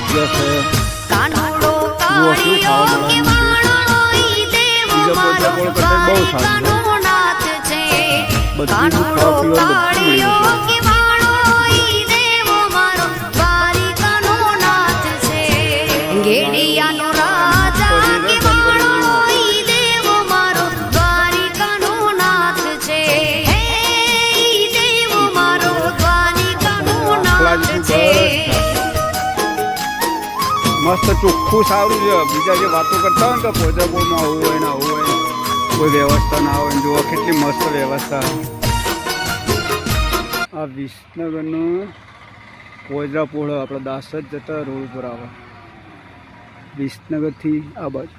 જગ્યા છે. કાનુડો જુઓ શું ખાવા કાળિયો મળવાનું છે. કેવાળો ઈ દેવ બીજા મારો પોચા પોળ કરતા બહુ સારું છે. દ્વારિકાનો નાથ છે. બધું જ કાનુડો ખાવા પીવાનું બધું મળી કાળિયો કેવાળો ઈ દેવ મારો દ્વારિકાનો નાથ છે. ગેડિયાનો રાજા કેવાળો ઈ દેવ મારો દ્વારિકાનો નાથ છે. હે ઈ દેવ મારો દ્વારિકાનો નાથ છે. મસ્ત ચોખ્ખું સારું છે. બીજા જે વાતો કરતા હોય ને કે પોજરાપોળમાં આવું હોય ને આવું હોય, કોઈ વ્યવસ્થા ના હોય. જુઓ કેટલી મસ્ત વ્યવસ્થા. આ વિસનગરનું પોજરાપોળ આપણા દાસજ જતા રોડ ઉપર આવે. વિસનગરથી આ બાજુ